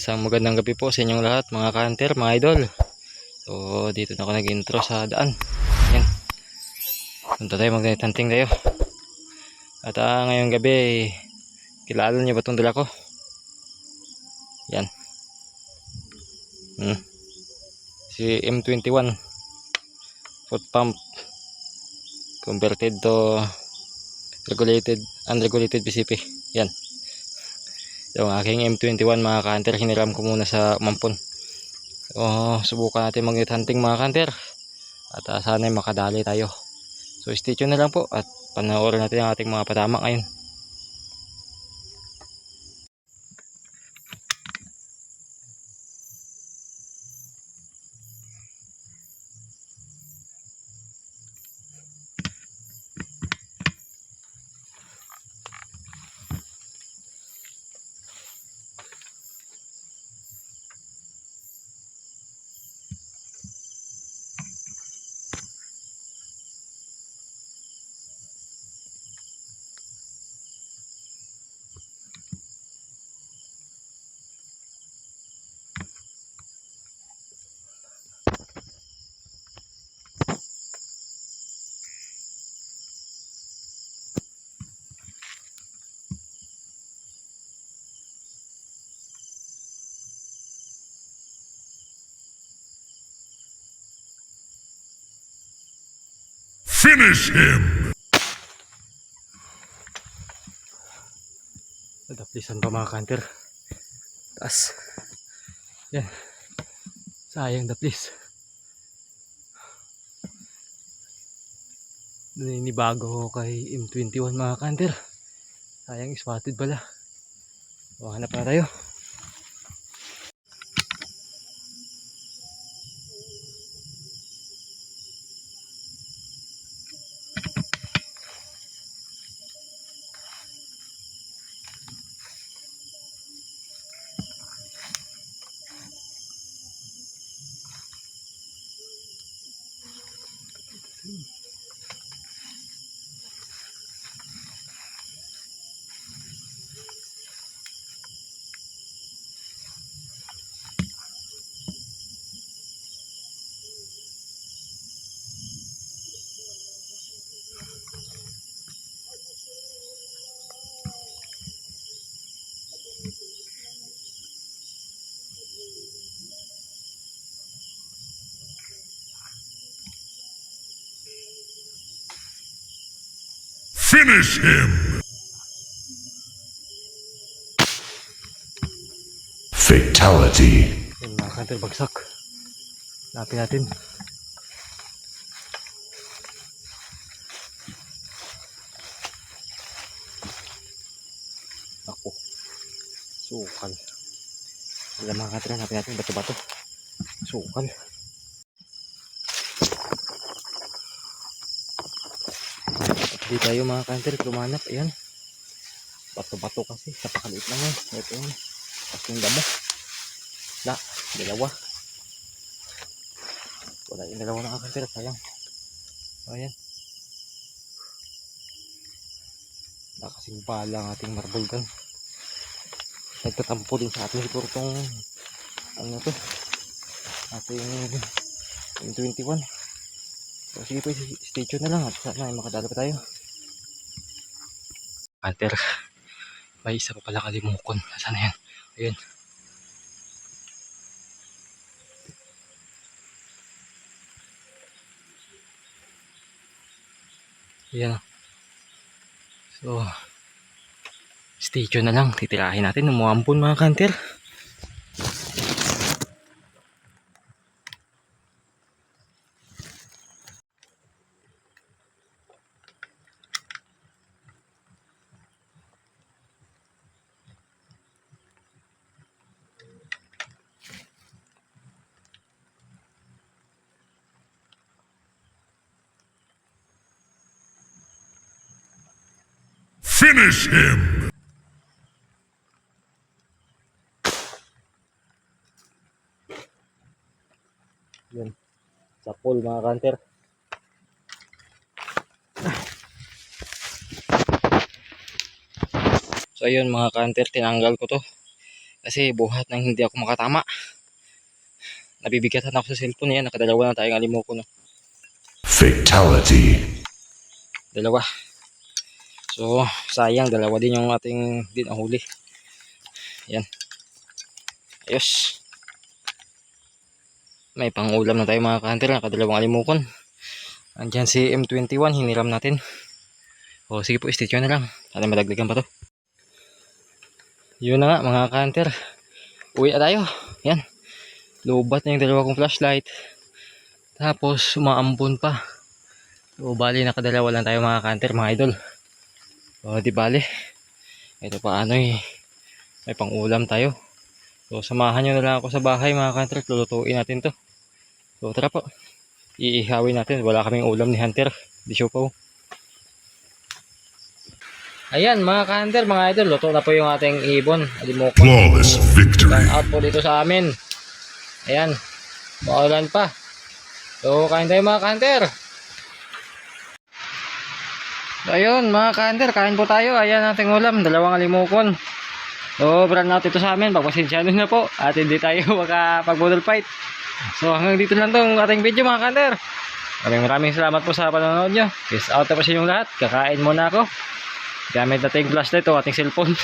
Isang magandang gabi po sa inyong lahat mga ka-hunter, mga idol. So dito na ako nag-intro sa daan. Yan. Punta tayo, mag-night hunting tayo. At ngayong gabi, kilala niyo ba itong dala ko? Yan. Si M21 foot pump converted to unregulated PCP. Yan. Yung aking M21 mga ka-hunter, hiniram ko muna sa Mampon. So subukan natin mag-night hunting mga ka-hunter. At sana makadali tayo. So stay tuned na lang po at panoorin natin ang ating mga patama ngayon. Finish him! Nadaplisan pa mga ka-hunter. Taas. Yan. Sayang daplis. Naninibago ko kay M21 mga ka-hunter. Sayang spotted pala. Hanap na tayo. Finish him! Fatality. Yan mga ka-hunter, bagsak. Lapin natin. Ako. Sukal. Yan mga ka-hunter, lapin natin. Bato-bato. Sukal. Hindi tayo mga ka-hunter lumanap. Ayan. Bato-bato kasi. Napakaliit lang yan. Ito yan. Tapos yung damo. Wala. Dalawa. Wala yung dalawa na ka-hunter. Sayang. Ayan. Wala kasing bala ang ating marble gun. Nagtatampo din sa atin siguro itong ano to. Ating M21. So sige po, stay tuned na lang at sana ay makadala pa tayo. Hunter, may isa pa pala kalimukon. Nasaan na yan? Ayun. Ayan. So stay tuned na lang. Titirahin natin ng muampon mga hunter. Finish him! Yan. Sa pool mga hunter. So ayun mga ka-hunter, tinanggal ko to. Kasi buhat nang hindi ako makatama. Nabibigatan ako sa cellphone. Yan, nakadalawa na tayong alimuko. No? Fatality. Dalawa. So, sayang. Dalawa din yung ating din nahuli. Yan. Ayos. May pangulam na tayo mga ka-hunter. Nakadalawang alimukon. Andyan si M21. Hiniram natin. O, sige po. Stay tuned na lang. Sana madagdagan pa to. Yun na nga mga ka-hunter. Uwi na tayo. Yan. Lubat na yung dalawa kong flashlight. Tapos umaambon pa. So bali nakadalawa lang tayo mga ka-hunter mga idol. So di bali. Ito pa ano eh. May pang-ulam tayo. So samahan nyo na lang ako sa bahay mga ka-hunter. Lulutuin natin to. So tara po. Iihawin natin. Wala kaming ulam ni Hunter. Di siya po. Ayan mga ka-hunter mga idol. Luto na po yung ating ibon. Alimoko. Flawless victory. Turn out po dito sa amin. Ayan. Maulan pa. So kain tayo mga ka-hunter. So ayun mga ka-hunter. Kain po tayo. Ayan ating ulam. Dalawang alimokon. So brand out ito sa amin. Pagpasensyahan na po. At hindi tayo makapag-model fight. So hanggang dito lang tong ating video mga ka-hunter. Maraming salamat po sa panonood nyo. Peace out na po sa inyong lahat. Kakain muna ako. Gamit natin flashlight o ating cellphone.